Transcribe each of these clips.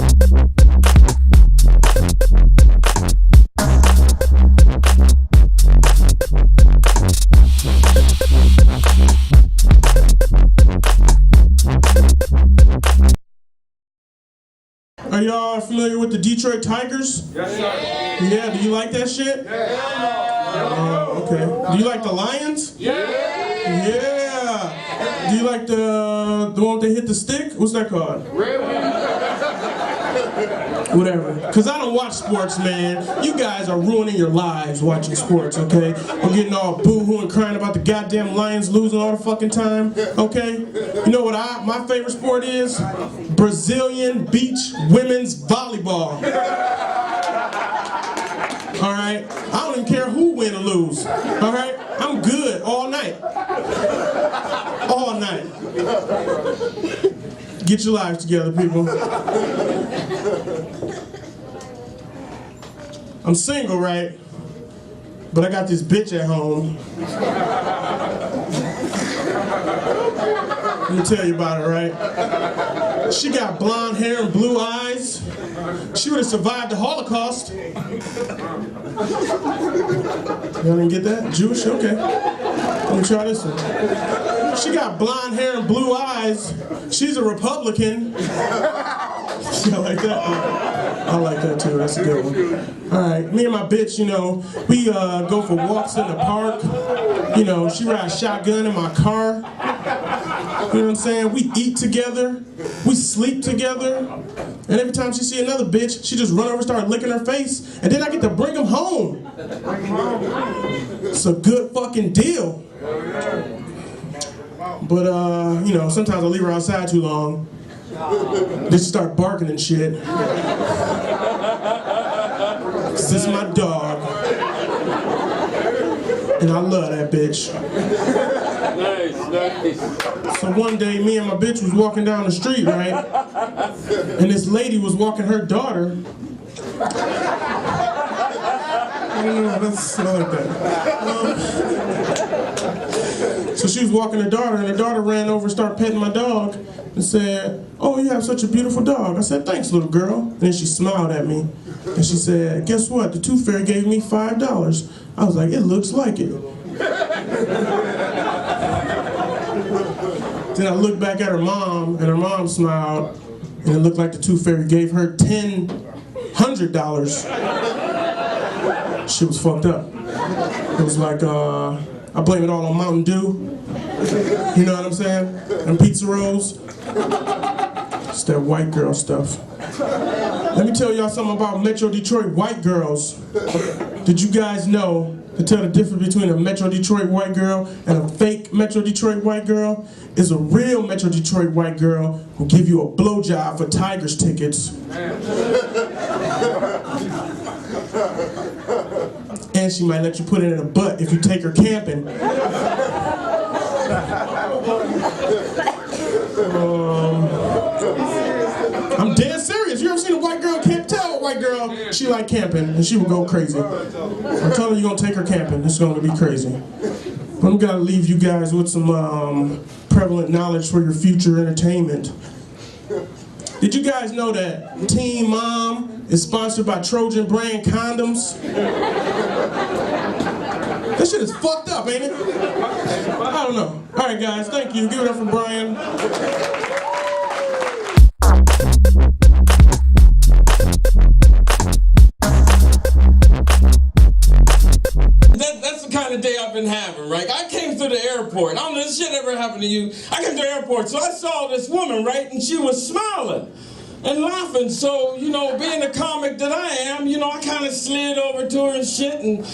Are y'all familiar with the Detroit Tigers? Yes, sir. Yeah, do you like that shit? Yeah. Okay. Do you like the Lions? Yeah. Yeah. Do you like the one that hit the stick? What's that called? Whatever. Because I don't watch sports, man. You guys are ruining your lives watching sports, okay? I'm getting all boo-hoo and crying about the goddamn Lions losing all the fucking time, okay? You know what my favorite sport is? Brazilian beach women's volleyball. Alright? I don't even care who win or lose. Alright? I'm good all night. All night. Get your lives together, people. I'm single, right? But I got this bitch at home. Let me tell you about it, right? She got blonde hair and blue eyes. She would have survived the Holocaust. Y'all didn't get that? Jewish? Okay. Let me try this one. She got blonde hair and blue eyes. She's a Republican. Y'all like that? I like that too. That's a good one. All right, me and my bitch, you know, we go for walks in the park. You know, she rides shotgun in my car. You know what I'm saying? We eat together. We sleep together. And every time she see another bitch, she just run over and start licking her face. And then I get to bring them home. It's a good fucking deal. But, you know, sometimes I leave her outside too long. They start barking and shit. This is my dog. And I love that bitch. Nice. So one day, me and my bitch was walking down the street, right? And this lady was walking her daughter. I don't know, that's not like that. So she was walking her daughter, and her daughter ran over and started petting my dog and said, "Oh, you have such a beautiful dog." I said, "Thanks, little girl." And then she smiled at me, and she said, "Guess what? The Tooth Fairy gave me $5. I was like, "It looks like it." Then I looked back at her mom, and her mom smiled, and it looked like the Tooth Fairy gave her $100. She was fucked up. It was like, I blame it all on Mountain Dew. You know what I'm saying? And pizza rolls. It's that white girl stuff. Let me tell y'all something about Metro Detroit white girls. Did you guys know to tell the difference between a Metro Detroit white girl and a fake Metro Detroit white girl is a real Metro Detroit white girl who give you a blowjob for Tigers tickets. And she might let you put it in a butt if you take her camping. I'm dead serious. You ever seen a white girl camp? Tell a white girl she like camping and she will go crazy. I tell her you're gonna take her camping. It's gonna be crazy. I'm gonna leave you guys with some prevalent knowledge for your future entertainment. Did you guys know that Teen Mom is sponsored by Trojan brand condoms? That shit is fucked up, ain't it? I don't know. All right, guys, thank you. Give it up for Brian. That's the kind of day I've been having, right? I came through the airport. I don't know if this shit ever happened to you. I came to the airport, so I saw this woman, right? And she was smiling and laughing. So, you know, being the comic that I am, you know, I kind of slid over to her and shit and,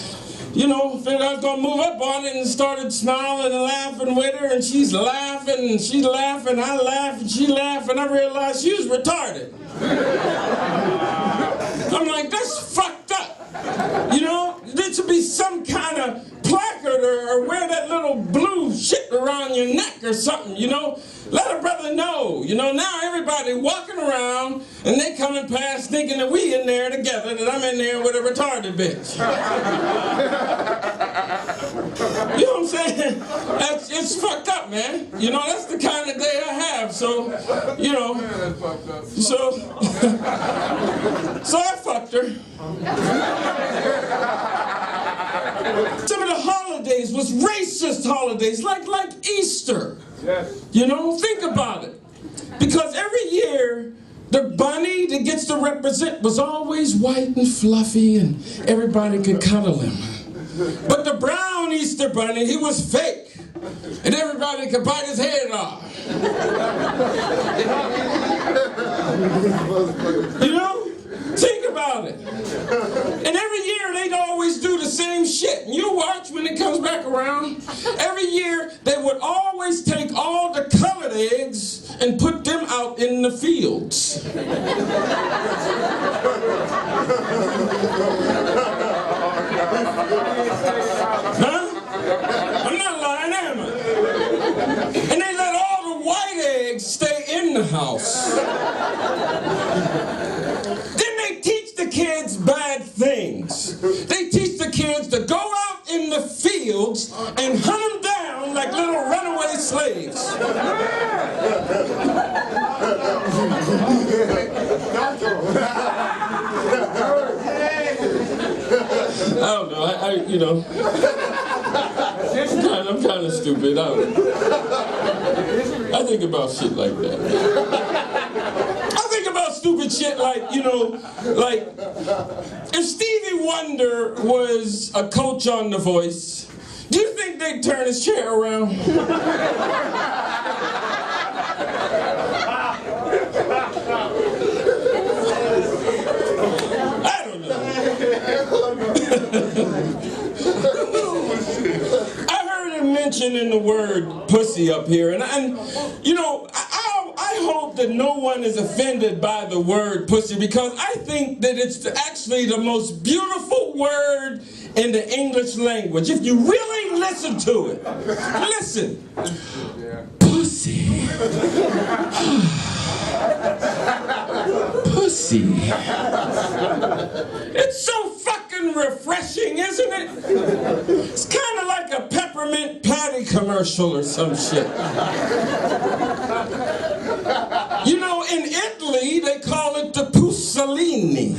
you know, figured I was going to move up on it and started smiling and laughing with her. And she's laughing and she's laughing. I laugh and she laughed and I realized she was retarded. I'm like, that's fucked up. You know, there should be some kind of placard or wear that little blue shit around your neck or something, you know. Let a brother know, you know. Now everybody walking around and they coming past thinking that we in there together, that I'm in there with a retarded bitch. You know what I'm saying? It's fucked up, man. You know, that's the kind of day I have. So, you know, so I fucked her. Some of the holidays was racist holidays, like Easter. You know, think about it. Because every year, the bunny that gets to represent was always white and fluffy and everybody could cuddle him. But the brown Easter bunny, he was fake. And everybody could bite his head off. You know? Think about it. And every year they'd always do the same shit. And you watch when it comes back around. Every year they would always take all the colored eggs and put them out in the fields. Huh? I'm not lying, am I? And they let all the white eggs stay in the house. Kids bad things. They teach the kids to go out in the fields and hunt them down like little runaway slaves. I don't know. You know, I'm kind of stupid. I think about shit like that. Stupid shit like, you know, like if Stevie Wonder was a coach on The Voice, do you think they'd turn his chair around? I don't know. I heard him mentioning the word pussy up here, and you know, I hope that no one is offended by the word pussy, because I think that it's actually the most beautiful word in the English language. If you really listen to it, listen. Pussy. Pussy. It's so fucking refreshing, isn't it? It's kind of like a peppermint patty commercial or some shit. You know, in Italy, they call it the Pussolini.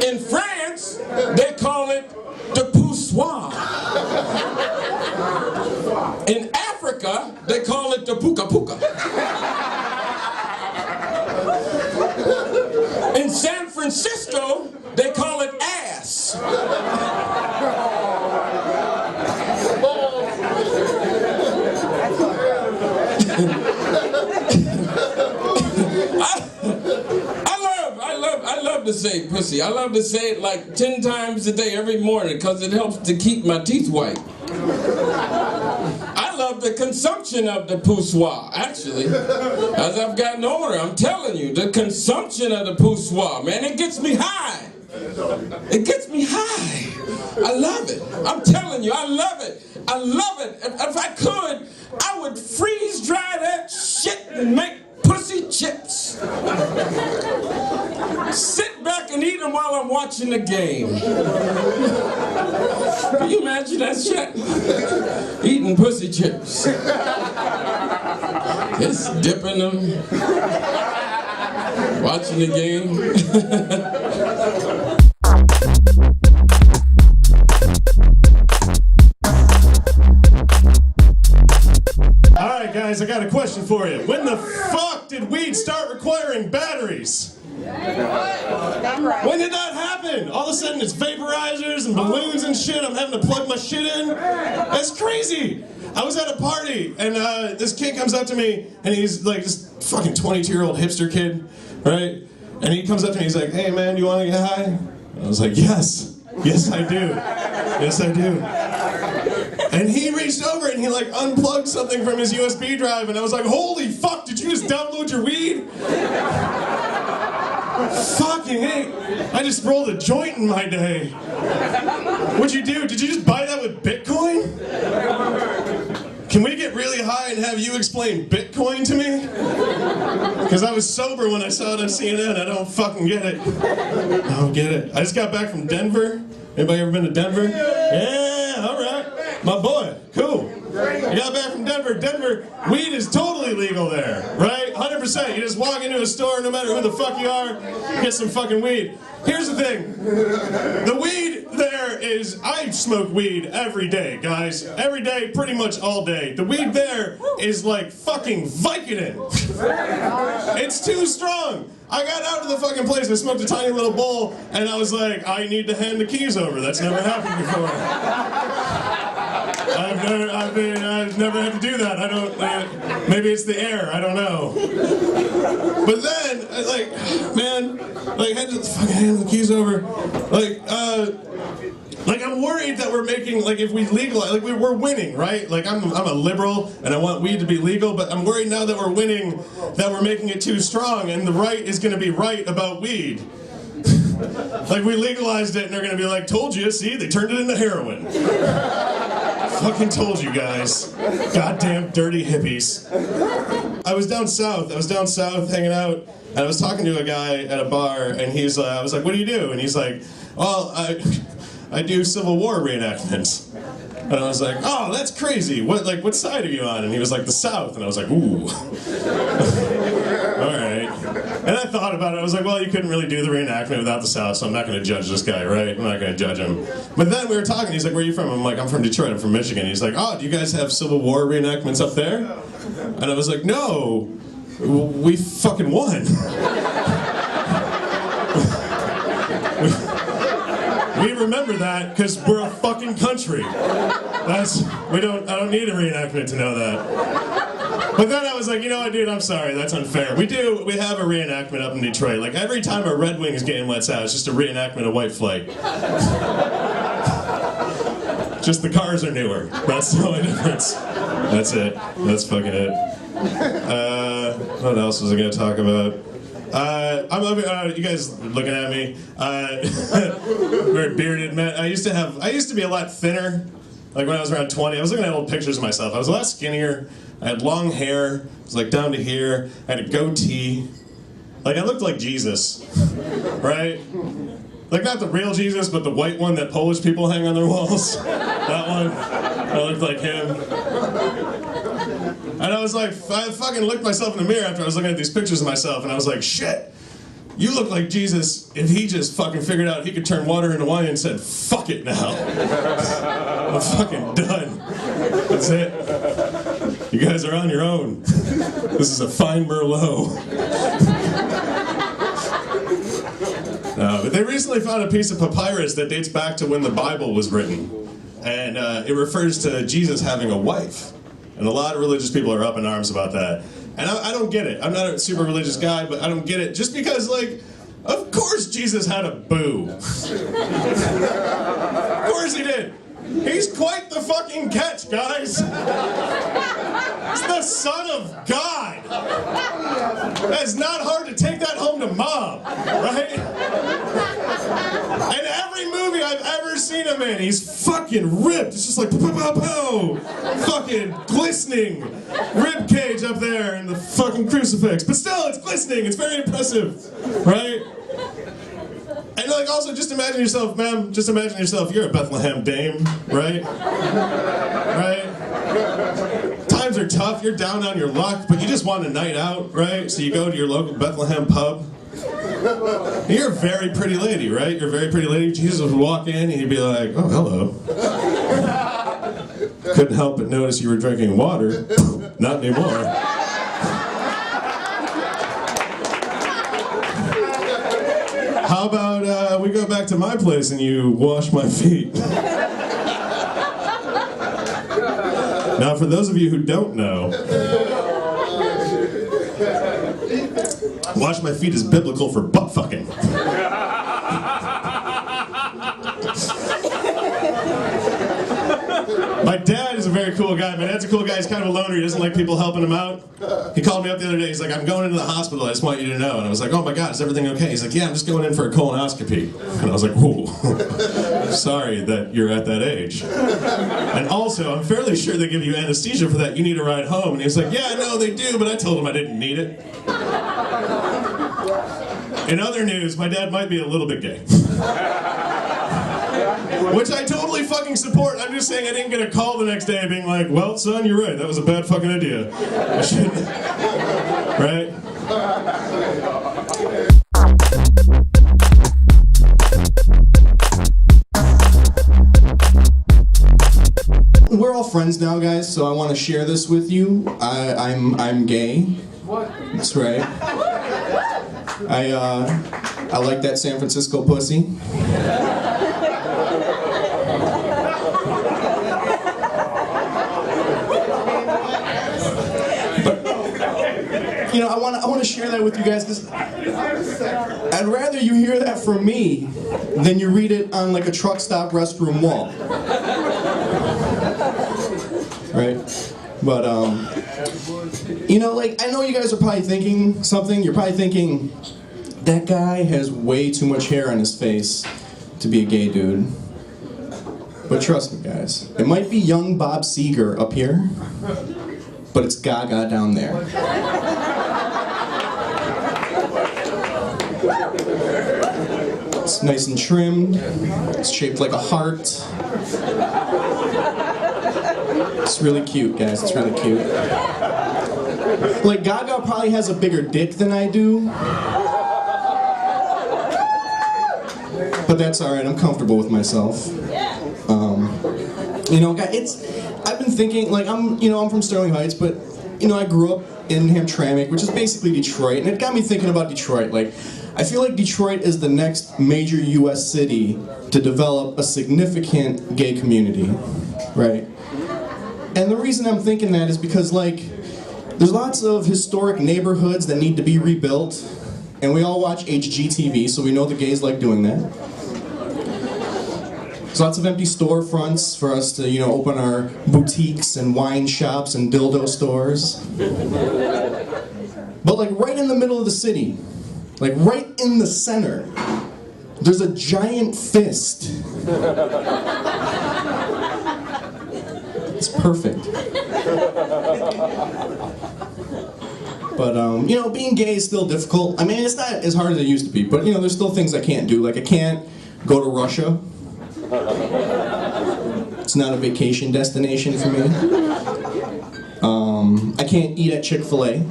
In France, they call it the Poussoir. In Africa, they call it the Puka Puka. In San Francisco, they call it ass. I love to say pussy. I love to say it like 10 times a day every morning because it helps to keep my teeth white. I love the consumption of the poussoir, actually. As I've gotten older, I'm telling you, the consumption of the poussoir, man, it gets me high. It gets me high. I love it. I'm telling you, I love it. I love it. If I could, I would freeze dry that shit and make pussy chips. Sit back and eat them while I'm watching the game. Can you imagine that shit? Eating pussy chips. Just dipping them. Watching the game. Alright guys, I got a question for you. When the fuck did weed start requiring batteries? When did that happen? All of a sudden it's vaporizers and balloons and shit. I'm having to plug my shit in. That's crazy. I was at a party and this kid comes up to me and he's like this fucking 22-year-old hipster kid, right? And he comes up to me, he's like, hey man, you want to get high? I was like, yes. Yes I do. Yes I do. And he reached over and he like unplugged something from his USB drive and I was like, holy fuck, did you just download your weed? Fucking hey, I just rolled a joint in my day. What'd you do? Did you just buy that with Bitcoin? Can we get really high and have you explain Bitcoin to me? Because I was sober when I saw it on CNN. I don't fucking get it. I don't get it. I just got back from Denver. Anybody ever been to Denver? Yeah, all right. My boy, cool. I got back from Denver. Denver, weed is totally legal there, right? 100%. You just walk into a store, no matter who the fuck you are, get some fucking weed. Here's the thing. The weed there is, I smoke weed every day, guys. Every day, pretty much all day. The weed there is like fucking Vicodin. It's too strong. I got out of the fucking place, I smoked a tiny little bowl, and I was like, I need to hand the keys over. That's never happened before. I've never had to do that. I don't, maybe it's the air, I don't know. But then, like, man, like, I had to fucking hand the keys over. Like, I'm worried that we're making, like, if we legalize, like, we're winning, right? Like, I'm a liberal, and I want weed to be legal, but I'm worried now that we're winning, that we're making it too strong, and the right is gonna be right about weed. Like, we legalized it, and they're gonna be like, told you, see, they turned it into heroin. Fucking told you guys. Goddamn dirty hippies. I was down south hanging out, and I was talking to a guy at a bar, and I was like, what do you do? And he's like, well, I do Civil War reenactments. And I was like, oh, that's crazy. What side are you on? And he was like, the South. And I was like, ooh. All right. And I thought about it. I was like, well, you couldn't really do the reenactment without the South, so I'm not going to judge this guy, right? I'm not going to judge him. But then we were talking. He's like, where are you from? I'm like, I'm from Detroit. I'm from Michigan. He's like, oh, do you guys have Civil War reenactments up there? And I was like, no, we fucking won. We remember that because we're a fucking country. I don't need a reenactment to know that. But then I was like, you know what, dude, I'm sorry, that's unfair. We have a reenactment up in Detroit. Like, every time a Red Wings game lets out, it's just a reenactment of White Flight. Just the cars are newer. That's the only difference. That's it. That's fucking it. What else was I going to talk about? You guys looking at me? Very bearded man. I used to be a lot thinner. Like when I was around 20, I was looking at old pictures of myself. I was a lot skinnier. I had long hair. It was like down to here. I had a goatee. Like I looked like Jesus, right? Like not the real Jesus, but the white one that Polish people hang on their walls. That one. I looked like him. And I was like, I fucking looked myself in the mirror after I was looking at these pictures of myself, and I was like, shit, you look like Jesus if he just fucking figured out he could turn water into wine and said, fuck it now. I'm fucking done. That's it. You guys are on your own. This is a fine Merlot. But they recently found a piece of papyrus that dates back to when the Bible was written. And it refers to Jesus having a wife. And a lot of religious people are up in arms about that. And I don't get it. I'm not a super religious guy, but I don't get it. Just because, like, of course Jesus had a boo. Of course he did. He's quite the fucking catch, guys. He's the son of God. It's not hard to take that home to mom, right? And every movie I've ever seen him in, he's fucking ripped. It's just like, pow, fucking glistening rib cage up there and the fucking crucifix. But still, it's glistening. It's very impressive, right? And like also just imagine yourself, ma'am, just imagine yourself, you're a Bethlehem dame, right? Right? Times are tough, you're down on your luck, but you just want a night out, right? So you go to your local Bethlehem pub. And you're a very pretty lady, right? You're a very pretty lady. Jesus would walk in and he'd be like, oh, hello. Couldn't help but notice you were drinking water. Not anymore. How about we go back to my place and you wash my feet? Now, for those of you who don't know, wash my feet is biblical for butt fucking. My dad is a very cool guy. My dad's a cool guy. He's kind of a loner. He doesn't like people helping him out. He called me up the other day. He's like, I'm going into the hospital. I just want you to know. And I was like, oh my God, is everything okay? He's like, yeah, I'm just going in for a colonoscopy. And I was like, ooh, sorry that you're at that age. And also, I'm fairly sure they give you anesthesia for that. You need a ride home. And he was like, yeah, no, they do, but I told him I didn't need it. In other news, my dad might be a little bit gay. Which I totally fucking support. I'm just saying I didn't get a call the next day being like, well, son, you're right. That was a bad fucking idea. I shouldn't. Right? We're all friends now, guys, so I want to share this with you. I'm gay. What? That's right. I like that San Francisco pussy. But, you know, I want to share that with you guys because I'd rather you hear that from me than you read it on like a truck stop restroom wall. Right? But, you know, like, I know you guys are probably thinking something. You're probably thinking, that guy has way too much hair on his face to be a gay dude. But trust me, guys, it might be young Bob Seger up here, but it's Gaga down there. It's nice and trimmed. It's shaped like a heart. It's really cute, guys. It's really cute. Like, Gaga probably has a bigger dick than I do. But that's alright, I'm comfortable with myself. You know, I've been thinking, like, I'm from Sterling Heights, but, you know, I grew up in Hamtramck, which is basically Detroit, and it got me thinking about Detroit. Like, I feel like Detroit is the next major US city to develop a significant gay community, right? And the reason I'm thinking that is because, like, there's lots of historic neighborhoods that need to be rebuilt, and we all watch HGTV, so we know the gays like doing that. There's lots of empty storefronts for us to, you know, open our boutiques and wine shops and dildo stores. But, like, right in the middle of the city, like right in the center, there's a giant fist. It's perfect. But, you know, being gay is still difficult. I mean, it's not as hard as it used to be, but, you know, there's still things I can't do. Like, I can't go to Russia. It's not a vacation destination for me. I can't eat at Chick-fil-A.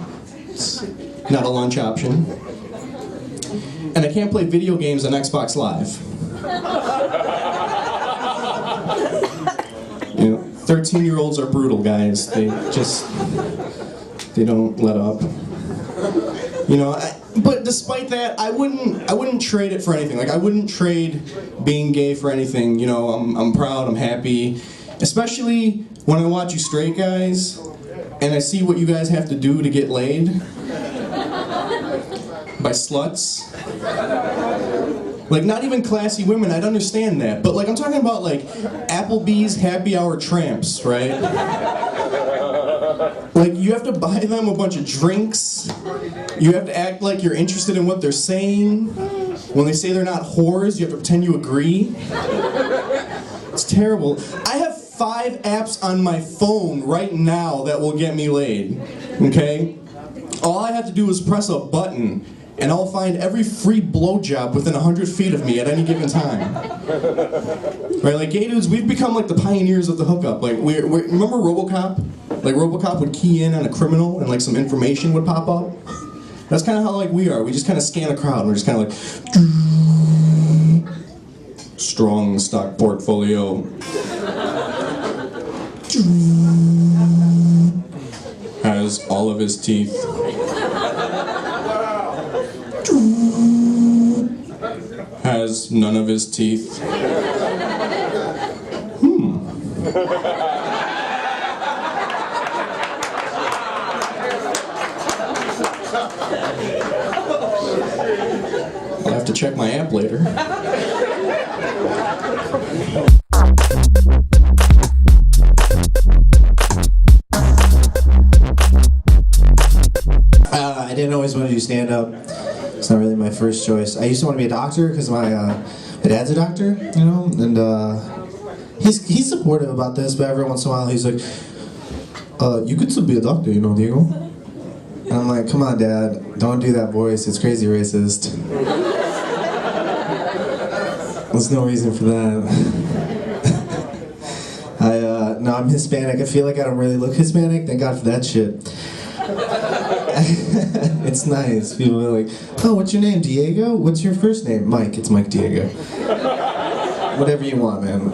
It's not a lunch option. And I can't play video games on Xbox Live. You know, 13-year-olds are brutal, guys. They don't let up. You know, but despite that, I wouldn't trade it for anything. Like, I wouldn't trade being gay for anything. You know, I'm proud, I'm happy. Especially when I watch you straight guys, and I see what you guys have to do to get laid. By sluts. Like, not even classy women, I'd understand that. But, like, I'm talking about, like, Applebee's happy hour tramps, right? Like, you have to buy them a bunch of drinks. You have to act like you're interested in what they're saying. When they say they're not whores, you have to pretend you agree. It's terrible. I have 5 apps on my phone right now that will get me laid, okay? All I have to do is press a button, and I'll find every free blowjob within 100 feet of me at any given time. Right, like, gay dudes, we've become like the pioneers of the hookup. Like, remember RoboCop? Like, RoboCop would key in on a criminal and, like, some information would pop up? That's kind of how, like, we are. We just kind of scan a crowd, and we're just kind of like, strong stock portfolio. Has all of his teeth. Has none of his teeth. I'll have to check my app later. I didn't always want to do stand-up. It's not really my first choice. I used to want to be a doctor because my dad's a doctor, you know, and he's supportive about this, but every once in a while he's like, you could still be a doctor, you know, Diego? And I'm like, come on, Dad, don't do that voice, it's crazy racist. There's no reason for that. No, I'm Hispanic. I feel like I don't really look Hispanic. Thank God for that shit. It's nice. People are like, oh, what's your name, Diego? What's your first name? Mike. It's Mike Diego. Whatever you want, man.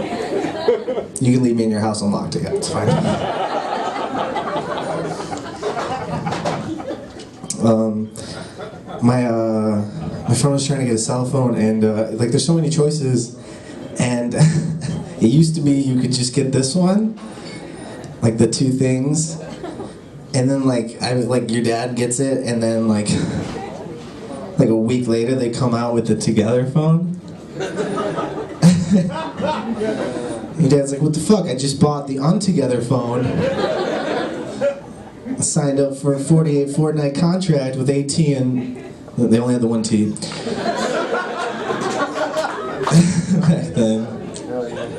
You can leave me in your house unlocked again. It's fine. My friend was trying to get a cell phone, and like, there's so many choices, and it used to be you could just get this one, like the two things, and then like your dad gets it, and then like a week later they come out with the together phone. Your dad's like, what the fuck? I just bought the untogether phone. I signed up for a 48 fortnight contract with AT, and they only had the one T. Back then.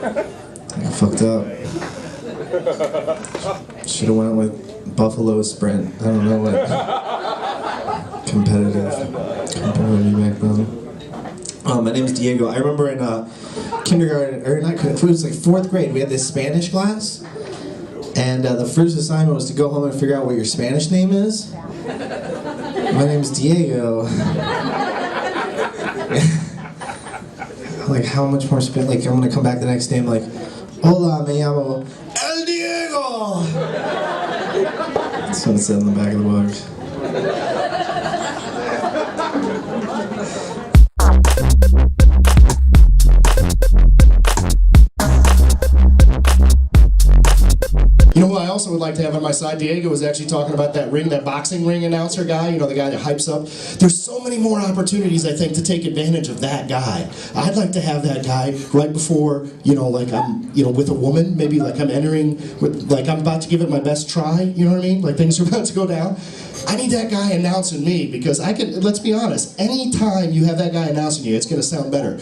I got fucked up. Should have went with Buffalo Sprint. I don't know what. Competitive back then. My name's Diego. I remember in kindergarten, or not kindergarten, it was like 4th grade, we had this Spanish class. And the first assignment was to go home and figure out what your Spanish name is. My name's Diego. Like, how much more Spanish? Like, I'm gonna come back the next day and I'm like, hola, me llamo El Diego! That's what it said in the back of the book. You know who I also would like to have on my side? Diego was actually talking about that boxing ring announcer guy, you know, the guy that hypes up. There's so many more opportunities, I think, to take advantage of that guy. I'd like to have that guy right before, you know, like I'm, you know, with a woman, maybe like I'm entering, like I'm about to give it my best try, you know what I mean? Like things are about to go down. I need that guy announcing me, because I can, let's be honest, anytime you have that guy announcing you, it's going to sound better.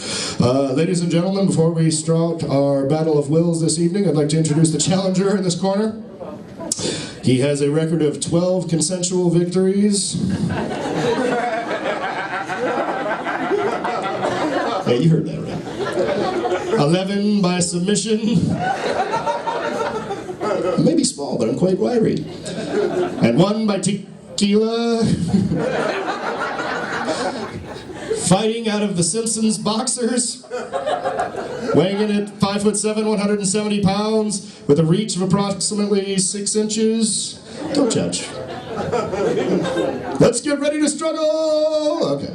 Ladies and gentlemen, before we start our battle of wills this evening, I'd like to introduce the challenger in this corner. He has a record of 12 consensual victories. Yeah, you heard that right. 11 by submission. Maybe small, but I'm quite wiry. And 1 by tequila. Fighting out of the Simpsons boxers. Weighing in at 5'7", 170 pounds, with a reach of approximately 6 inches. Don't judge. Let's get ready to struggle! Okay.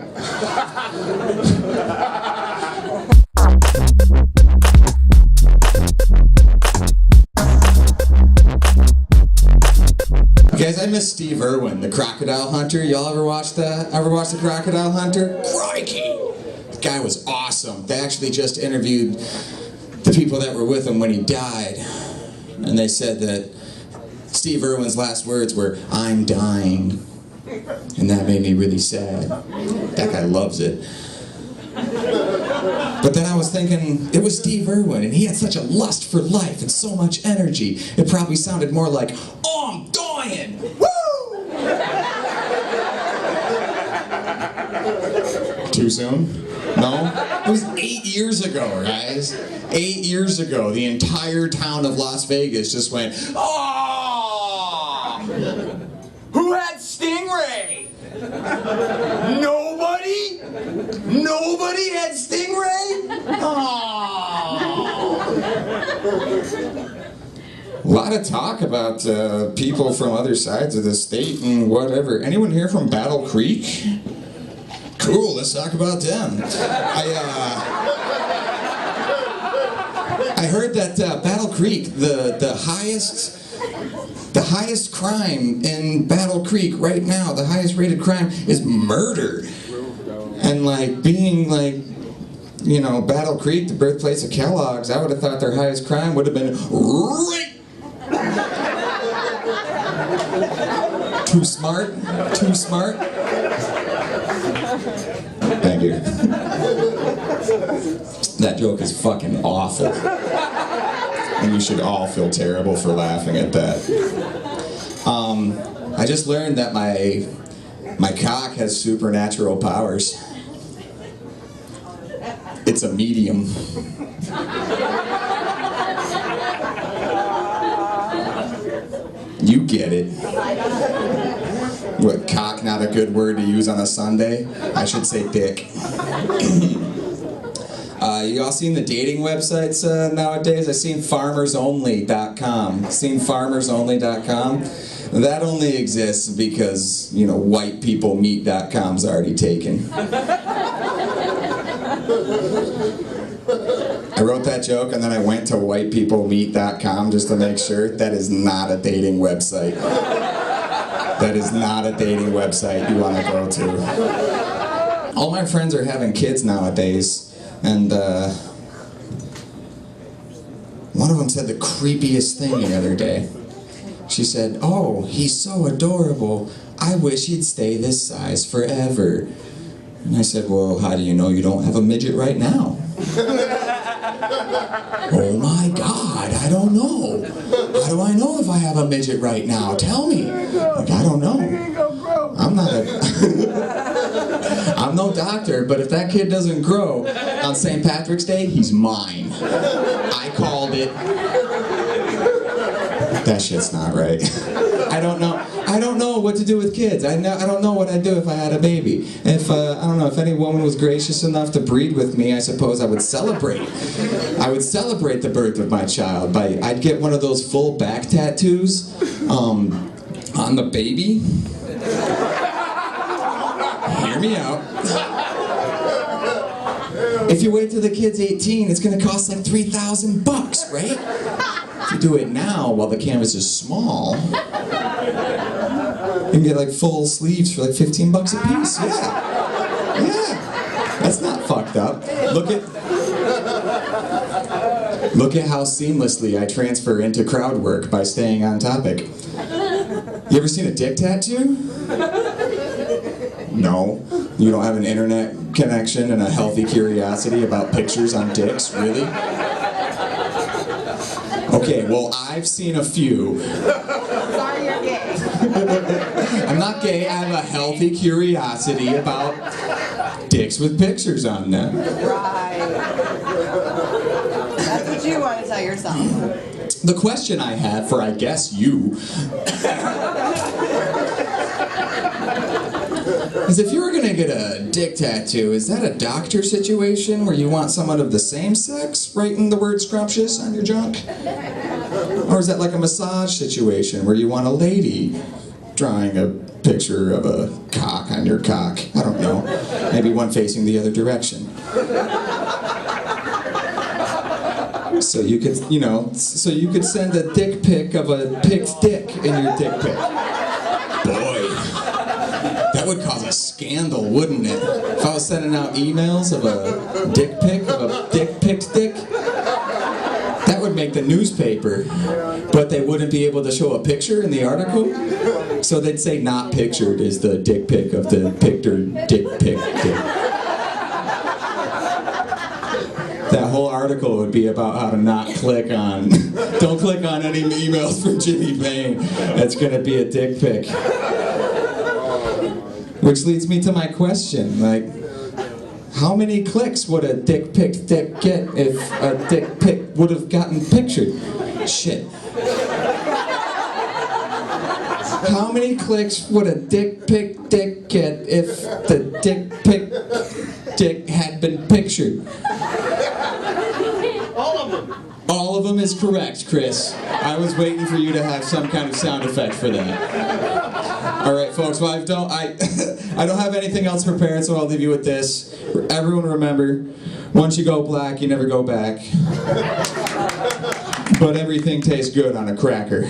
Guys, I miss Steve Irwin, the crocodile hunter. Y'all ever watched that? Ever watched the crocodile hunter? Crikey! The guy was awesome. They actually just interviewed the people that were with him when he died. And they said that Steve Irwin's last words were, "I'm dying." And that made me really sad. That guy loves it. But then I was thinking, it was Steve Irwin, and he had such a lust for life and so much energy. It probably sounded more like, "Oh, I'm dying! Woo!" Too soon? No? It was 8 years ago, guys. 8 years ago, the entire town of Las Vegas just went, "Oh! Who had Stingray? Nobody? Nobody had Stingray? Oh!" A lot of talk about people from other sides of the state and whatever. Anyone here from Battle Creek? Cool, let's talk about them. I heard that Battle Creek, the highest crime in Battle Creek right now, the highest rated crime is murder. And like being like, you know, Battle Creek, the birthplace of Kellogg's, I would have thought their highest crime would have been rape. Too smart? Too smart? Thank you. That joke is fucking awful. And you should all feel terrible for laughing at that. I just learned that my cock has supernatural powers. It's a medium. You get it. What, cock not a good word to use on a Sunday? I should say dick. You all seen the dating websites nowadays? I've seen farmersonly.com. Seen farmersonly.com? That only exists because, you know, whitepeoplemeet.com's already taken. I wrote that joke and then I went to whitepeoplemeet.com just to make sure. That is not a dating website. That is not a dating website you want to go to. All my friends are having kids nowadays, and one of them said the creepiest thing the other day. She said, "Oh, he's so adorable. I wish he'd stay this size forever." And I said, "Well, how do you know you don't have a midget right now?" "Oh my God, I don't know. How do I know if I have a midget right now? Tell me." Like, I don't know. I'm not I'm no doctor, but if that kid doesn't grow on St. Patrick's Day, he's mine. I called it. That shit's not right. I don't know what to do with kids. I don't know what I'd do if I had a baby. If I don't know, if any woman was gracious enough to breed with me, I suppose I would celebrate. I would celebrate the birth of my child. I'd get one of those full back tattoos on the baby. Hear me out. If you wait till the kid's 18, it's gonna cost like $3,000, right? If you do it now while the canvas is small, you can get like full sleeves for like $15 a piece. Yeah. That's not fucked up. Look at how seamlessly I transfer into crowd work by staying on topic. You ever seen a dick tattoo? No. You don't have an internet connection and a healthy curiosity about pictures on dicks, really? Okay, well, I've seen a few. Sorry, you're gay. I'm not gay, I have a healthy curiosity about dicks with pictures on them. Right. That's what you want to tell yourself. The question I had for, I guess, you, is if you were gonna get a dick tattoo, is that a doctor situation where you want someone of the same sex writing the word scrumptious on your junk? Or is that like a massage situation where you want a lady drawing a picture of a cock on your cock? I don't know. Maybe one facing the other direction. So you could, you could send a dick pic of a pig's dick in your dick pic. Boy, that would cause a scandal, wouldn't it? If I was sending out emails of a dick pic of a dick pic's dick, that would make the newspaper, but they wouldn't be able to show a picture in the article. So they'd say not pictured is the dick pic of the picture dick pic dick. That whole article would be about how to not click on, don't click on any emails from Jimmy Payne. That's gonna be a dick pic. Which leads me to my question, like, how many clicks would a dick pic dick get if a dick pic would have gotten pictured? Shit. How many clicks would a dick pic dick get if the dick pic dick had been pictured? All of them is correct, Chris. I was waiting for you to have some kind of sound effect for that. All right, folks. Well, I don't have anything else prepared, so I'll leave you with this. Everyone, remember: once you go black, you never go back. But everything tastes good on a cracker.